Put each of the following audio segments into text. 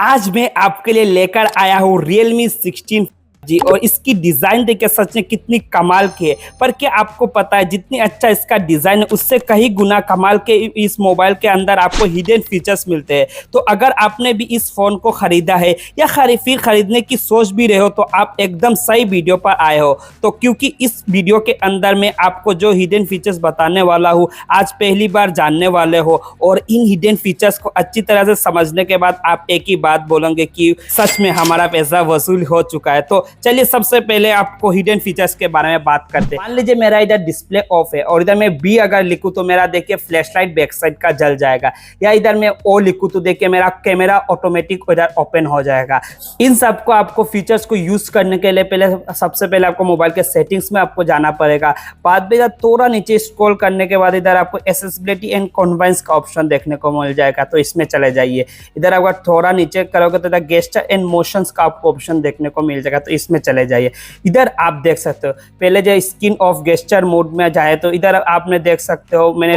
आज मैं आपके लिए लेकर आया हूँ Realme 16 जी। और इसकी डिजाइन देखिए सच में कितनी कमाल की है। पर क्या आपको पता है जितनी अच्छा इसका डिजाइन है उससे कहीं गुना कमाल के इस मोबाइल के अंदर आपको हिडन फीचर्स मिलते हैं। तो अगर आपने भी इस फोन को खरीदा है या फिर खरीदने की सोच भी रहे हो तो आप एकदम सही वीडियो पर आए हो। तो क्योंकि इस वीडियो के अंदर मैं आपको जो हिडन फीचर्स बताने वाला हूँ आज पहली बार जानने वाले हो, और इन हिडन फीचर्स को अच्छी तरह से समझने के बाद आप एक ही बात बोलेंगे कि सच में हमारा पैसा वसूल हो चुका है। तो चलिए सबसे पहले आपको हिडन फीचर्स के बारे में बात करते हैं। मान लीजिए मेरा इधर डिस्प्ले ऑफ है और इधर मैं बी अगर लिखूं तो मेरा देखिए फ्लैश लाइट बैक साइड का जल जाएगा, या इधर मैं ओ लिखूं तो देखिए मेरा कैमरा ऑटोमेटिक इधर ओपन हो जाएगा। इन सबको आपको फीचर्स को यूज करने के लिए सबसे पहले आपको मोबाइल के सेटिंग्स में आपको जाना पड़ेगा। बाद में इधर थोड़ा नीचे स्क्रॉल करने के बाद इधर आपको एक्सेसिबिलिटी एंड कन्वीनियंस का ऑप्शन देखने को मिल जाएगा, तो इसमें चले जाइए। इधर अगर थोड़ा नीचे करोगे तो इधर गेस्चर एंड मोशंस का आपको ऑप्शन देखने को मिल जाएगा, तो इसमें चले जाइए। इधर आप देख सकते हो पहले जो स्क्रीन ऑफ गेस्चर मोड में जाए तो इधर आपने देख सकते हो मैंने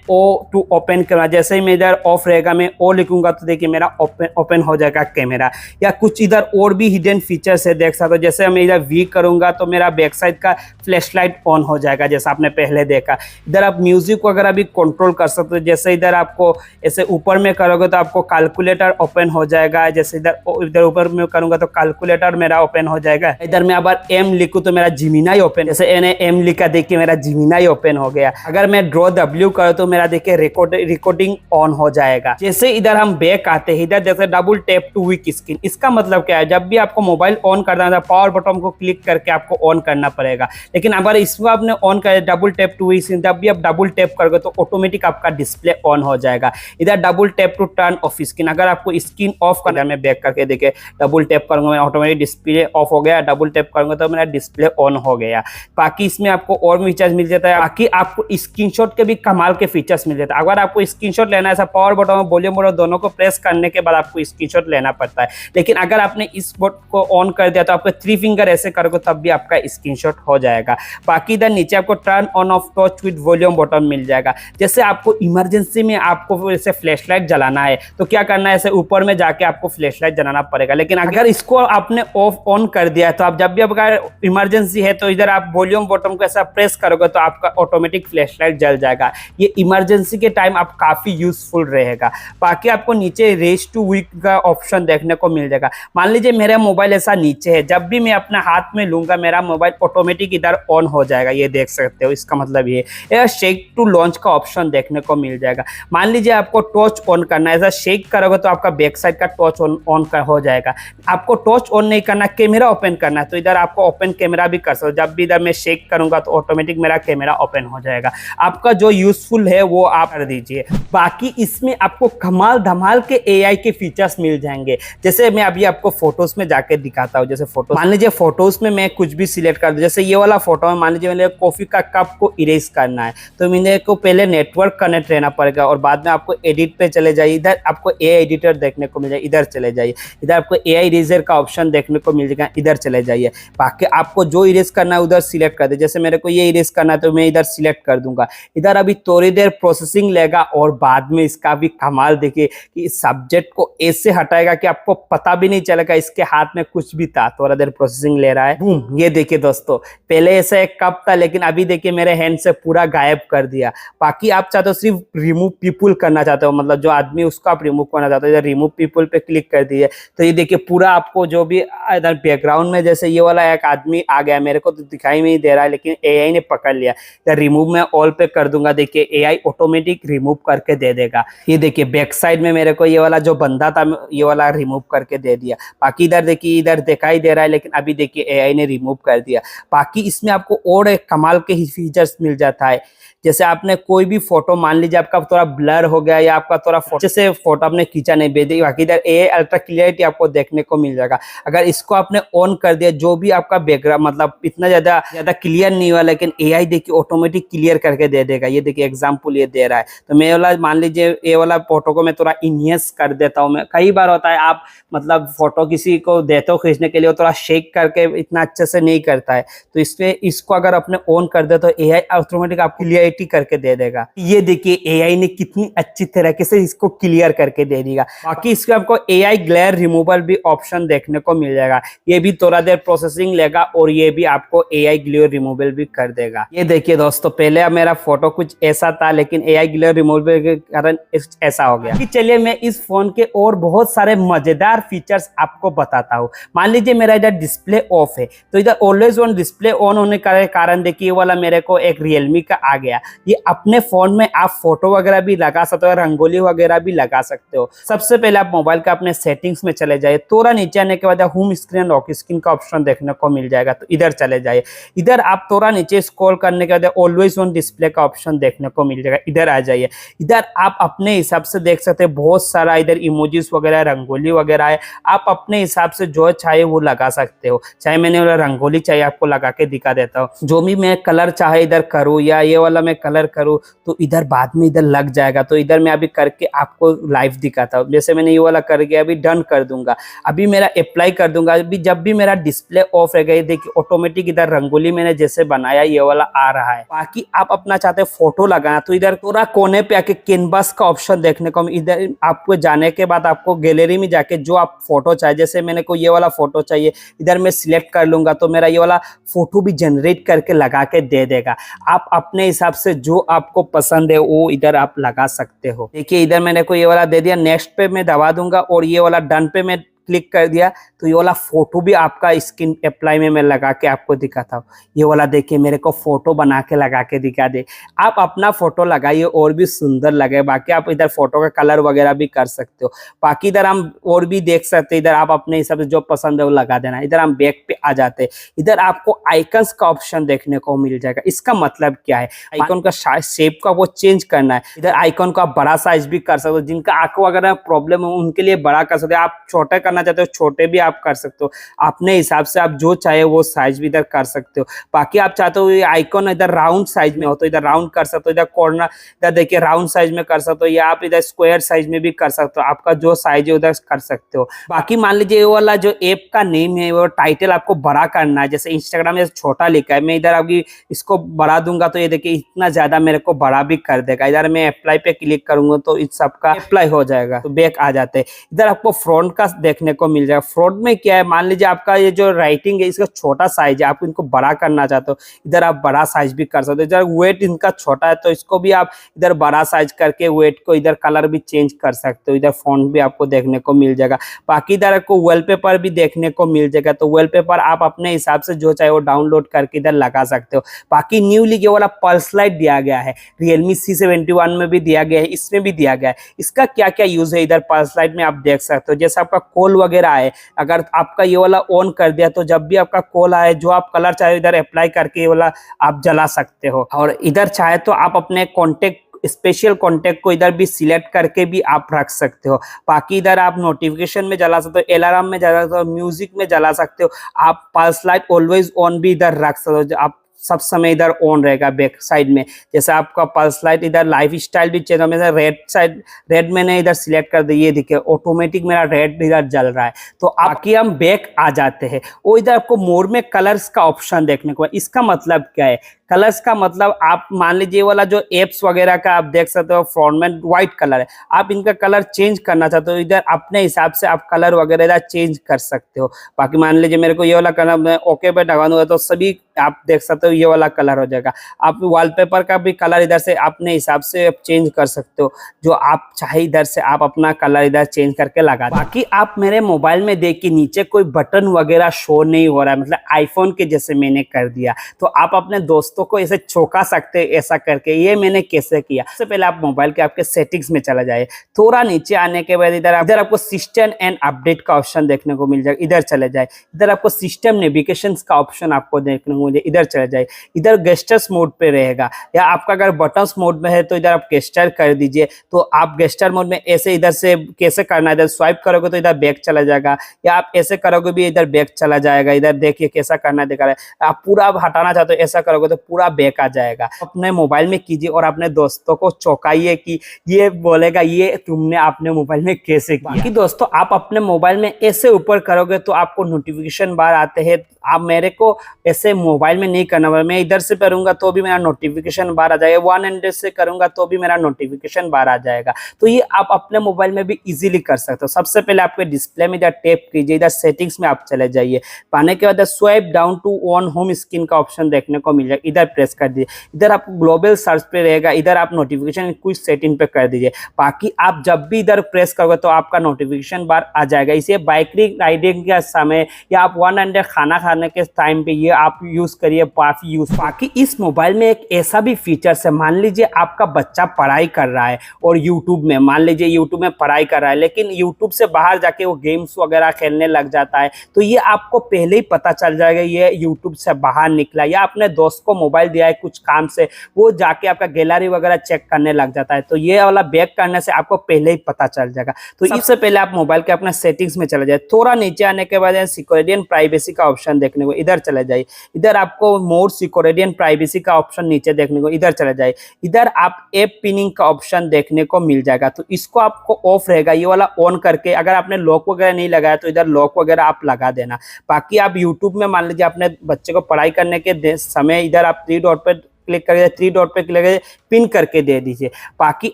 O टू ओपन करना, जैसे ही मैं इधर ऑफ रहेगा मैं ओ लिखूंगा तो देखिए मेरा ओपन हो जाएगा कैमरा। या कुछ इधर और भी हिडन फीचर्स है देख सकते हो, जैसे मैं इधर वी करूंगा तो मेरा बैक साइड का फ्लैश लाइट ऑन हो जाएगा जैसा आपने पहले देखा। इधर आप म्यूजिक वगैरह भी कंट्रोल कर सकते हो, जैसे इधर आपको ऐसे ऊपर में करोगे तो आपको कैलकुलेटर ओपन हो जाएगा, जैसे इधर ऊपर में करूंगा तो कैलकुलेटर मेरा ओपन हो जाएगा। इधर मैं अगर एम लिखूं तो मेरा जिमिनाई ओपन, जैसे मैंने एम लिखा देखिए मेरा जिमिनाई ओपन हो गया। अगर मैं ड्रॉ डब्ल्यू करूं तो मेरा देखिए रिकॉर्डिंग ऑन हो जाएगा। जैसे इधर हम बैक आते हैं, इधर जैसे double tap to wake screen, इसका मतलब क्या है, जब भी आपको मोबाइल ऑन करना है पावर बटन को क्लिक करके आपको ऑन करना पड़ेगा। लेकिन अगर इसको आपने ऑन कर double tap to wake screen, जब भी आप डबल टैप करोगे तो ऑटोमेटिक आपका डिस्प्ले ऑन हो जाएगा। इधर double tap to turn off screen, अगर आपको स्क्रीन ऑफ करना है, मैं बैक करके देखिए डबल टैप करूंगा ऑटोमेटिक डिस्प्ले ऑफ हो गया, डबल टैप करूंगा तो मेरा डिस्प्ले ऑन हो गया। बाकी इसमें आपको और भी फीचर्स मिल जाता है, बाकी आपको स्क्रीनशॉट के भी कमाल के फीचर्स मिल जाता है। अगर आपको स्क्रीनशॉट लेना है ऐसा पावर बटन और वॉल्यूम बटन दोनों को प्रेस करने के बाद आपको स्क्रीनशॉट लेना पड़ता है। लेकिन अगर आपने इस बोट को ऑन कर दिया तो आपको 3 फिंगर ऐसे करोगे तब भी आपका स्क्रीनशॉट हो जाएगा। बाकी इधर नीचे आपको turn on off touch with volume button मिल जाएगा। जैसे आपको इमरजेंसी में आपको ऐसे फ्लैश लाइट जलाना है तो क्या करना है, ऐसे ऊपर में जाके आपको फ्लैश लाइट जलाना पड़ेगा। लेकिन अगर इसको आपने ऑफ ऑन कर दिया तो आप जब भी अगर इमरजेंसी है तो इधर आप वॉल्यूम बटन को ऐसा प्रेस करोगे तो आपका ऑटोमेटिक फ्लैश लाइट जल जाएगा। ये इमरजेंसी के टाइम आप काफी यूजफुल रहेगा। बाकी आपको नीचे रेज टू वीक का ऑप्शन देखने को मिल जाएगा। मान लीजिए मेरा मोबाइल ऐसा नीचे है, जब भी मैं अपना हाथ में लूंगा मेरा मोबाइल ऑटोमेटिक इधर ऑन हो जाएगा, ये देख सकते हो। इसका मतलब ये शेक टू लॉन्च का ऑप्शन देखने को मिल जाएगा। मान लीजिए आपको टॉर्च ऑन करना है, ऐसा शेक करोगे तो आपका बैक साइड का टॉर्च ऑन हो जाएगा। आपको टॉर्च ऑन नहीं करना, कैमरा ओपन करना है तो इधर आपको ओपन कैमरा भी कर सकते हो। जब भी इधर मैं शेक करूंगा तो ऑटोमेटिक मेरा कैमरा ओपन हो जाएगा। आपका जो यूजफुल है वो आप कर दीजिए। बाकी इसमें आपको कमाल धमाल के एआई के फीचर्स मिल जाएंगे। जैसे मैं अभी आपको फोटोज में जाके दिखाता हूँ। जैसे फोटो मान लीजिए फोटोज में मैं कुछ भी सिलेक्ट कर दूं, जैसे ये वाला फोटो है, मान लीजिए मैंने कॉफी का कप को इरेज करना है तो मैंने को पहले नेटवर्क कनेक्ट रहना पड़ेगा और बाद में आपको एडिट पे चले जाइए। इधर आपको एआई एडिटर देखने को मिल जाए, इधर चले जाइए। इधर आपको एआई इरेजर का ऑप्शन देखने को मिल जाएगा, इधर चले जाइए। बाकी आपको जो इरेज करना है उधर सिलेक्ट कर दे। जैसे मेरे को ये इरेज करना है तो मैं इधर सिलेक्ट कर दूंगा। इधर अभी थोड़ी देर प्रोसेसिंग लेगा और बाद में इसका भी कमाल देखिए कि इस सब्जेक्ट को ऐसे हटाएगा कि आपको पता भी नहीं चलेगा इसके हाथ में कुछ भी था। थोड़ा देर प्रोसेसिंग ले रहा है, बूम, ये देखिए दोस्तों, पहले ऐसा एक कप था लेकिन अभी देखिए मेरे हैंड से पूरा गायब कर दिया। बाकी आप चाहते हो सिर्फ रिमूव पीपल करना चाहते हो, मतलब जो आदमी उसको आप रिमूव करना चाहते हो, इधर रिमूव पीपल पे क्लिक कर दिए तो ये देखिए पूरा आपको जो भी इधर बैकग्राउंड में जैसे ये वाला एक आदमी आ गया, मेरे को तो दिखाई नहीं दे रहा है लेकिन एआई ने पकड़ लिया। इधर रिमूव में ऑल पे कर दूंगा, देखिए एआई ऑटोमेटिक रिमूव करके दे देगा। ये देखिए बैक साइड में मेरे को ये वाला जो बंदा था ये वाला रिमूव करके दे दिया। बाकी इधर देखिए इधर दिखाई दे रहा है लेकिन अभी देखिए एआई ने रिमूव कर दिया। बाकी इसमें आपको और एक कमाल के फीचर्स मिल जाता है। जैसे आपने कोई भी फोटो, मान लीजिए आपका थोड़ा ब्लर हो गया या आपका थोड़ा जैसे फोटो आपने खींचा नहीं भेज दी, बाकी इधर एआई अल्ट्रा क्लियरिटी आपको देखने को मिल जाएगा। अगर इसको आपने ऑन कर दिया, जो भी आपका बैकग्राउंड मतलब इतना ज्यादा क्लियर नहीं हुआ लेकिन एआई देखिए ऑटोमेटिक क्लियर करके दे देगा। ये देखिए एग्जांपल ये दे रहा है तो मैं वाला मान लीजिए ये वाला फोटो को मैं थोड़ा इनहेंस कर देता हूँ। मैं कई बार होता है आप मतलब फोटो किसी को देते हो खींचने के लिए थोड़ा शेक करके इतना अच्छे से नहीं करता है, तो इसमें इसको अगर आपने ऑन कर दे तो एआई ऑटोमेटिक आपको क्लियर क्लियरिटी करके दे देगा। ये देखिए एआई ने कितनी अच्छी तरीके से इसको क्लियर करके दे देगा। बाकी इसमें आपको एआई ग्लेयर रिमूवल भी ऑप्शन देखने को मिल जाएगा। ये भी थोड़ा देर प्रोसेसिंग लेगा और ये भी आपको एआई ग्लेयर रिमूवल भी कर देगा। ये देखिए दोस्तों, पहले मेरा फोटो कुछ ऐसा था, लेकिन एआई ग्लेयर रिमूवल के कारण ऐसा हो गया। चलिए मैं इस फोन के और बहुत सारे मजेदार फीचर्स आपको बताता हूँ। मान लीजिए मेरा इधर डिस्प्ले ऑफ है, तो इधर ऑलवेज ऑन डिस्प्ले ऑन होने का कारण देखिए ये वाला मेरे को एक रियलमी का आ गया। ये अपने फोन में आप फोटो वगैरह भी लगा सकते हो, रंगोली वगैरह भी लगा सकते हो। सबसे पहले आप मोबाइल का अपने सेटिंग्स में चले जाइए, थोड़ा नीचे आने के बाद होम स्क्रीन लॉक स्क्रीन का ऑप्शन देखने को मिल जाएगा, तो इधर चले जाइए। इधर आप थोड़ा नीचे स्क्रॉल करने के बाद ऑलवेज ऑन डिस्प्ले का ऑप्शन देखने को मिल जाएगा, इधर आ जाइए। इधर आप अपने हिसाब से देख सकते हैं, बहुत सारा इधर इमोजीज वगैरह रंगोली वगैरह है। आप अपने हिसाब से जो चाहे वो लगा सकते हो। चाहे मैंने वाला रंगोली चाहिए आपको लगा के दिखा देता हूँ। जो भी मैं कलर चाहे इधर करूँ या ये वाला मैं कलर करूँ तो इधर बाद में इधर लग जाएगा। तो इधर मैं अभी करके आपको लाइव दिखाता हूँ। जैसे मैंने ये वाला कर गया, अभी डन कर दूंगा, अभी मेरा अप्लाई कर दूंगा। अभी जब भी मेरा डिस्प्ले ऑफ रहेगा, ये देखिए ऑटोमेटिक इधर रंगोली मैंने जैसे बनाया ये वाला आ रहा है। बाकी आप अपना चाहते फोटो लगाना तो इधर पूरा कोने पे आके कैनवास का ऑप्शन देखने को, इधर आपको जाने के बाद आपको गैलरी में जाके जो आप फोटो चाहे, जैसे मैंने को ये वाला फोटो चाहिए, इधर मैं सिलेक्ट कर लूंगा तो मेरा ये वाला फोटो भी जनरेट करके लगा के दे देगा। आप अपने हिसाब से जो आपको पसंद है वो इधर आप लगा सकते हो। देखिए इधर मैंने को ये वाला दे दिया, नेक्स्ट पे मैं दबा दूंगा और ये वाला डन पे मैं क्लिक कर दिया तो ये वाला फोटो भी आपका स्क्रीन अप्लाई में मैं लगा के आपको दिखाता हूँ। ये वाला देखिए मेरे को फोटो बना के लगा के दिखा दे। आप अपना फोटो लगाइए और भी सुंदर लगे। बाकी आप इधर फोटो का कलर वगैरह भी कर सकते हो। बाकी इधर हम और भी देख सकते हैं, इधर आप अपने हिसाब से जो पसंद है वो लगा देना। इधर हम बैक पे आ जाते हैं, इधर आपको आइकन्स का ऑप्शन देखने को मिल जाएगा। इसका मतलब क्या है, आइकन का शेप का वो चेंज करना है। इधर आइकन को आप बड़ा साइज भी कर सकते हो, जिनका आंखों वगैरह प्रॉब्लम है उनके लिए बड़ा कर सकते हो। आप छोटा करना चाहते हो छोटे भी आप कर सकते हो, अपने हिसाब से आप जो चाहे वो साइज भी इधर कर सकते हो। बाकी आप चाहते हो ये आइकॉन इधर राउंड साइज में हो तो इधर राउंड कर सकते हो, इधर कॉर्नर इधर देखिए राउंड साइज में कर सकते हो, या आप इधर स्क्वायर साइज में भी कर सकते हो। आपका जो साइज है उधर कर सकते हो। बाकी मान लीजिए ये वाला जो ऐप का नेम है वो टाइटल आपको बड़ा करना है, जैसे इंस्टाग्राम में छोटा लिखा है, मैं इधर अभी इसको बढ़ा दूंगा तो ये देखिए इतना ज्यादा मेरे को बड़ा भी कर देगा। इधर मैं अप्लाई पे क्लिक करूंगा तो इस सबका अप्लाई हो जाएगा। तो बैक आ जाते हैं, इधर आपको फ्रंट का देखने को मिल जाएगा। फ्रंट में क्या है, मान लीजिए आपका ये जो राइटिंग है इसका छोटा साइज है, आप इनको बड़ा करना चाहते हो, इधर आप बड़ा साइज भी कर सकते हो। इधर वेट इनका छोटा है तो इसको भी आप इधर बड़ा साइज करके वेट को इधर कलर भी चेंज कर सकते हो। इधर फॉन्ट भी आपको देखने को मिल जाएगा। बाकी इधर आपको वॉलपेपर भी देखने को मिल जाएगा, तो वॉलपेपर आप अपने हिसाब से जो चाहे वो डाउनलोड करके इधर लगा सकते हो। बाकी न्यूली ये वाला पल्स लाइट दिया गया है, Realme C71 में भी दिया गया है, इसमें भी दिया गया है। इसका क्या क्या यूज है इधर पल्स लाइट में आप देख सकते हो। जैसे आपका कॉल वगैरह है, अगर आपका ये वाला ऑन कर दिया तो जब भी आपका कॉल आए जो आप कलर चाहे इधर अप्लाई करके ये वाला आप जला सकते हो। और इधर चाहे तो आप अपने कॉन्टेक्ट स्पेशल कॉन्टेक्ट को इधर भी सिलेक्ट करके भी आप रख सकते हो। बाकी इधर आप नोटिफिकेशन में जला सकते हो, अलार्म में जला सकते हो, म्यूजिक में जला सकते हो। आप पल्स लाइट ऑलवेज ऑन भी इधर रख सकते हो, आप सब समय इधर ऑन रहेगा बैक साइड में। जैसे आपका पल्स लाइट इधर लाइफ स्टाइल भी चेंज हो, रेड साइड रेड मैंने इधर सिलेक्ट कर दिया, ये देखिए ऑटोमेटिक मेरा रेड इधर जल रहा है। तो बाकी हम बैक आ जाते हैं, वो इधर आपको मोर में कलर्स का ऑप्शन देखने को। इसका मतलब क्या है, कलर्स का मतलब आप मान लीजिए वाला जो एप्स वगैरह का आप देख सकते हो फ्रंट में व्हाइट कलर है, आप इनका कलर चेंज करना चाहते हो, इधर अपने हिसाब से आप कलर वगैरह इधर चेंज कर सकते हो। बाकी मान लीजिए मेरे को ये वाला कलर मैं ओके पे दबा दूंगा तो सभी आप देख सकते हो ये वाला कलर हो जाएगा। आप वॉलपेपर का भी कलर इधर से अपने हिसाब से चेंज कर सकते हो, जो आप चाहे इधर से आप अपना कलर इधर चेंज करके लगा। बाकी आप मेरे मोबाइल में देखिए नीचे कोई बटन वगैरह शो नहीं हो रहा है, मतलब आईफोन के जैसे मैंने कर दिया। तो आप अपने दोस्तों को ऐसे चौंका सकते हैं ऐसा करके। ये मैंने कैसे किया, सबसे पहले आप मोबाइल के आपके सेटिंग्स में चला जाए, थोड़ा नीचे आने के बाद इधर आपको सिस्टम एंड अपडेट का ऑप्शन देखने को मिल जाएगा, इधर चले जाए। इधर आपको सिस्टम नेविगेशन का ऑप्शन आपको देखने को मिल, इधर चले जाए। इधर गेस्टर्स मोड पे रहेगा, या आपका अगर बटन्स मोड में है तो इधर आप गेस्टर कर दीजिए। तो आप गेस्टर मोड में ऐसे इधर से कैसे करना है, इधर स्वाइप करोगे तो इधर बैक चला जाएगा, या आप ऐसे करोगे भी इधर बैक चला जाएगा। इधर देखिए कैसा करना दिखा रहा है। आप पूरा हटाना चाहते हो ऐसा करोगे तो पूरा बैक आ जाएगा। अपने मोबाइल में कीजिए और अपने दोस्तों को चौंकाइए कि ये बोलेगा ये तुमने अपने मोबाइल में कैसे किया। बाकी दोस्तों आप अपने मोबाइल में ऐसे ऊपर करोगे तो आपको नोटिफिकेशन बार आते हैं, आप मेरे को ऐसे मोबाइल में नहीं करना पड़ेगा। मैं इधर से करूंगा तो भी मेरा नोटिफिकेशन बाहर आ जाएगा, 100 से करूंगा तो भी मेरा नोटिफिकेशन बाहर आ जाएगा। तो ये आप अपने मोबाइल में भी इजीली कर सकते हो। सबसे पहले आपके डिस्प्ले में इधर टैप कीजिए, इधर सेटिंग्स में आप चले जाइए। पाने के बाद swipe down to on home screen का ऑप्शन देखने को मिल जाएगा, इधर प्रेस कर दीजिए। इधर आपको ग्लोबल सर्च पे रहेगा, इधर आप नोटिफिकेशन क्विक सेटिंग पे कर दीजिए। बाकी आप जब भी इधर प्रेस करोगे तो आपका नोटिफिकेशन बार आ जाएगा। इसे बाइक राइडिंग के समय या आप 100 खाना खाने के टाइम पे ये आप यूज करिए, काफी यूज। बाकी इस मोबाइल में एक ऐसा भी फीचर है, मान लीजिए आपका बच्चा पढ़ाई कर रहा है और यूट्यूब में, मान लीजिए यूट्यूब में पढ़ाई कर रहा है लेकिन यूट्यूब से बाहर जाके वो गेम्स वगैरह खेलने लग जाता है, तो ये आपको पहले ही पता चल जाएगा ये यूट्यूब से बाहर निकला, या अपने दोस्त को मोबाइल दिया है कुछ काम से, वो जाके आपका गैलरी वगैरह चेक करने लग जाता है। तो ये वाला बैक करने से आपको पहले ही पता चल जाएगा। तो सबसे पहले आप मोबाइल के अपने सेटिंग्स में चले जाए, थोड़ा नीचे आने के बाद सिक्योरिटी एंड प्राइवेसी का ऑप्शन देखने को, इधर चले जाइए। इधर आपको मोर सिक्योरिटी एंड प्राइवेसी का ऑप्शन नीचे देखने को, इधर चले जाइए। इधर आप ऐप पिनिंग का ऑप्शन देखने को मिल जाएगा, तो इसको आपको ऑफ रहेगा, ये वाला ऑन करके। अगर आपने लॉक वगैरह नहीं लगाया तो इधर लॉक वगैरह आप लगा देना। बाकी आप यूट्यूब में मान लीजिए अपने बच्चे को पढ़ाई करने के समय इधर आप थ्री डॉट पे क्लिक करिए, थ्री डॉट पे क्लिक करिए, पिन करके दे दीजिए। बाकी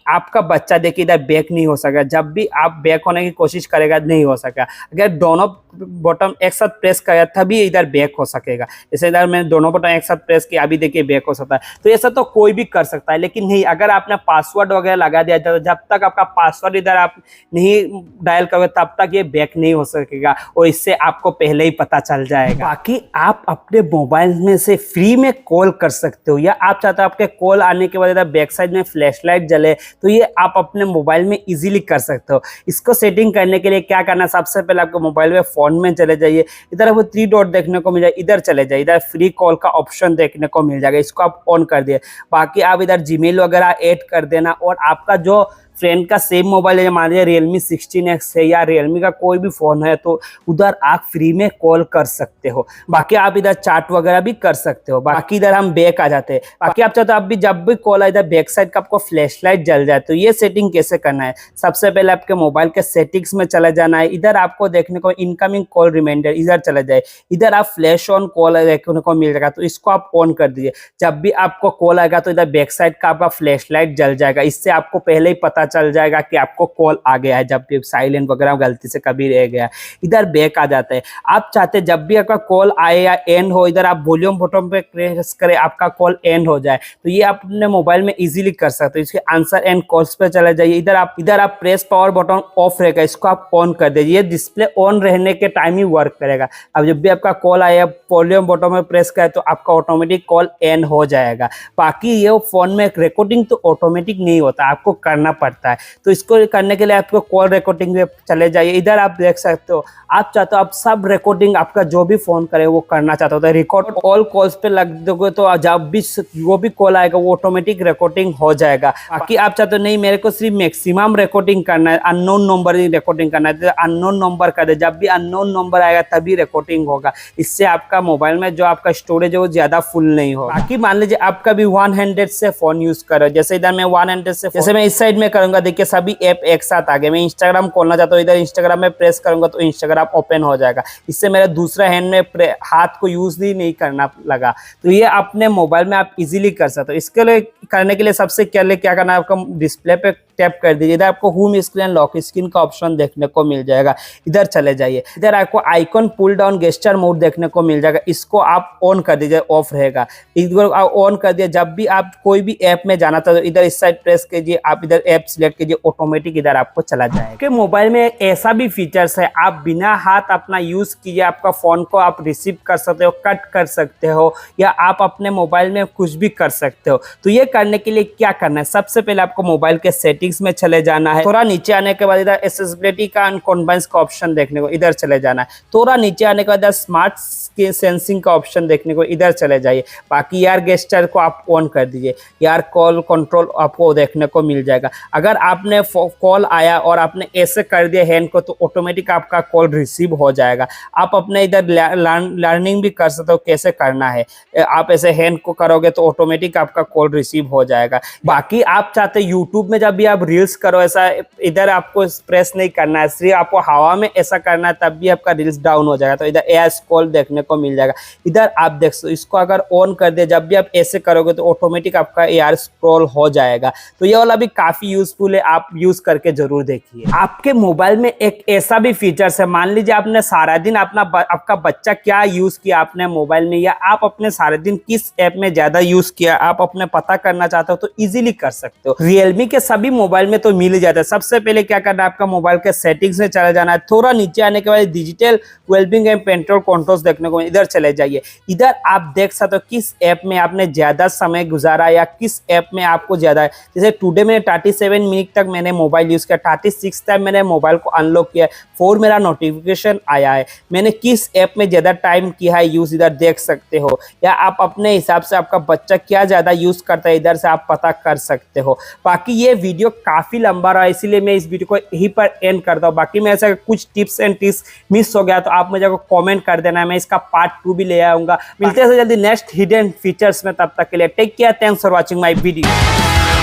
आपका बच्चा देखिए इधर बैक नहीं हो सका, जब भी आप बैक होने की कोशिश करेगा नहीं हो सका। अगर दोनों बटन एक साथ प्रेस करेगा तभी इधर बैक हो सकेगा। जैसे इधर मैं दोनों बटन एक साथ प्रेस किया, अभी देखिए बैक हो सकता है। तो ऐसा तो कोई भी कर सकता है, लेकिन नहीं, अगर आपने पासवर्ड वगैरह लगा दिया तो जब तक आपका पासवर्ड इधर आप नहीं डायल करोगे तब तक ये बैक नहीं हो सकेगा, और इससे आपको पहले ही पता चल जाएगा। बाकी आप अपने मोबाइल में से फ्री में कॉल कर सकते हो, या आप चाहते हो आपके कॉल आने के बाद इधर बैक साइड में फ्लैशलाइट जले, तो ये आप अपने मोबाइल में इजीली कर सकते हो। इसको सेटिंग करने के लिए क्या करना है, सबसे पहले आपको मोबाइल में फोन में चले जाइए, इधर आपको थ्री डॉट देखने को मिल जाएगा, इधर चले जाइए, इधर फ्री कॉल का ऑप्शन देखने को मिल जाएगा, इसको आप ऑन कर दिए। बाकी आप इधर जीमेल वगैरह ऐड कर देना, और आपका जो फ्रेंड का सेम मोबाइल है, मान लीजिए Realme 16X है या Realme का कोई भी फोन है, तो उधर आप फ्री में कॉल कर सकते हो। बाकी आप इधर चैट वगैरह भी कर सकते हो। बाकी इधर हम बैक आ जाते हैं। बाकी आप चाहते हो आप भी जब भी कॉल आए इधर बैक साइड का आपको फ्लैशलाइट जल जाए, तो ये सेटिंग कैसे करना है, सबसे पहले आपके मोबाइल के सेटिंग्स में चले जाना है। इधर आपको देखने को इनकमिंग कॉल रिमाइंडर, इधर चले जाए, इधर आप फ्लैश ऑन कॉल देखने को मिल जाएगा, तो इसको आप ऑन कर दीजिए। जब भी आपको कॉल आएगा तो इधर बैक साइड का आपका फ्लैशलाइट जल जाएगा, इससे आपको पहले ही पता चल जाएगा कि आपको कॉल आ गया है, जब भी साइलेंट वगैरह गलती से कभी रह गया। इधर बैक आ जाता है। आप चाहते हैं जब भी आपका कॉल आए या एंड हो, इधर आप वॉल्यूम बटन पे प्रेस करें, आपका कॉल एंड हो जाए, तो ये आप अपने मोबाइल में इजीली कर सकते हो। इसके आंसर एंड कॉल्स पे चले जाइए, इधर आप प्रेस पावर बटन ऑफ रहेगा, इसको आप ऑन कर दीजिए। डिस्प्ले ऑन रहने के टाइम ही वर्क करेगा। अब जब भी आपका कॉल आया, वॉल्यूम बटन में प्रेस करें तो आपका ऑटोमेटिक कॉल एंड हो जाएगा। बाकी ये फोन में रिकॉर्डिंग तो ऑटोमेटिक नहीं होता, आपको करना पड़ता है। तो इसको करने के लिए आपको कॉल रिकॉर्डिंग में चले जाइए, इधर आप देख सकते हो। आप चाहते हो आप सब रिकॉर्डिंग आपका जो भी फोन करे वो करना चाहते हो तो रिकॉर्ड ऑल कॉल्स पे लग दोगे, तो जब भी जो भी कॉल आएगा वो ऑटोमेटिक रिकॉर्डिंग हो जाएगा। बाकी आप चाहते हो नहीं मेरे को सिर्फ मैक्सिमम रिकॉर्डिंग करना है, अननोन नंबर ही रिकॉर्डिंग करना है, तो अननोन नंबर कर दे। जब भी अननोन नंबर आएगा तभी रिकॉर्डिंग होगा, इससे आपका मोबाइल में जो आपका स्टोरेज है वो ज्यादा फुल नहीं होगा। बाकी मान लीजिए आपका भी 100 से फोन यूज करो, जैसे इधर मैं 100 से, जैसे मैं इस साइड में करूंगा, देखिए सभी ऐप एक साथ आ गए। मैं इंस्टाग्राम खोलना चाहता हूँ, इधर इंस्टाग्राम में प्रेस करूंगा तो इंस्टाग्राम ओपन हो जाएगा। इससे मेरा दूसरा हैंड में हाथ को यूज ही नहीं करना लगा। तो ये अपने मोबाइल में आप इजीली कर सकते हो। इसके लिए करने के लिए सबसे पहले क्या करना है, आपको डिस्प्ले पे टैप कर दीजिए, इधर आपको होम स्क्रीन लॉक स्क्रीन का ऑप्शन देखने को मिल जाएगा, इधर चले जाइए। इधर आपको icon pull down gesture mode देखने को मिल जाएगा, इसको आप ऑन कर दीजिए, ऑफ रहेगा। इधर आप ऑन कर दिया, जब भी आप कोई भी ऐप में जाना था तो इधर इस साइड प्रेस कीजिए, आप इधर ऐप सिलेक्ट कीजिए, ऑटोमेटिक इधर आपको चला जाएगा। कि मोबाइल में एक ऐसा भी फीचर्स है, आप बिना हाथ अपना यूज किए आपका फोन को आप रिसीव कर सकते हो, कट कर सकते हो, या आप अपने मोबाइल में कुछ भी कर सकते हो। तो ये करने के लिए क्या करना है, सबसे पहले आपको मोबाइल के सेटिंग्स में चले जाना है। थोड़ा नीचे आने के बाद इधर एक्सेसिबिलिटी का कॉन्वेंस का ऑप्शन देखने को, इधर चले जाना है। थोड़ा नीचे आने के बाद स्मार्ट सेंसिंग का ऑप्शन देखने को, इधर चले जाइए। बाकी यार गेस्चर को आप ऑन कर दीजिए, यार कॉल कंट्रोल आपको देखने को मिल जाएगा। अगर अगर आपने कॉल आया और आपने ऐसे कर दिया हैंड को तो ऑटोमेटिक आपका कॉल रिसीव हो जाएगा। आप अपने इधर लर्निंग भी कर सकते हो कैसे करना है। आप ऐसे हैंड को करोगे तो ऑटोमेटिक आपका कॉल रिसीव हो जाएगा। बाकी आप चाहते यूट्यूब में जब भी आप रील्स करो ऐसा इधर आपको प्रेस नहीं करना है, सिर्फ आपको हवा में ऐसा करना है, तब भी आपका रील्स डाउन हो जाएगा। तो इधर एयर स्क्रॉल देखने को मिल जाएगा। इधर आप देख सकते हो, इसको अगर ऑन कर दे जब भी आप ऐसे करोगे तो ऑटोमेटिक आपका एयर स्क्रॉल हो जाएगा। तो ये वाला भी काफी यूजफुल है, आप यूज करके जरूर देखिए। आपके मोबाइल में एक ऐसा भी फीचर्स है, मान लीजिए आपने सारा दिन आपका बच्चा क्या यूज किया आपने मोबाइल में, या आप अपने सारे दिन किस ऐप में ज्यादा यूज किया आप अपने पता करना चाहते हो तो इजीली कर सकते हो। रियलमी के सभी मोबाइल में तो मिल ही जाता है। सबसे पहले क्या करना है, आपका मोबाइल के सेटिंग्स में चले जाना है। थोड़ा नीचे आने के बाद digital wellbeing and petrol controls देखने को, इधर चले जाइए। इधर आप देख सकते हो किस ऐप में आपने ज्यादा समय गुजारा या किस ऐप में आपको ज्यादा, जैसे टुडे मैंने 37 मिनट तक मैंने मोबाइल यूज किया, 36 टाइम मैंने मोबाइल को अनलॉक किया, 4 मेरा नोटिफिकेशन आया है, मैंने किस ऐप में ज्यादा टाइम किया है यूज, इधर देख सकते हो। या आप अपने हिसाब से आपका बच्चा क्या ज्यादा यूज करता है इधर से आप पता कर सकते हो। बाकी ये वीडियो काफी लंबा रहा इसीलिए मैं इस वीडियो को यहीं पर एंड करता हूँ। बाकी मैं ऐसा कुछ टिप्स एंड ट्रिक्स मिस हो गया तो आप मुझे कमेंट कर देना, मैं इसका पार्ट 2 भी ले आऊंगा। मिलते हैं जल्दी नेक्स्ट हिडन फीचर्स में, तब तक के लिए take care, thanks for watching my video.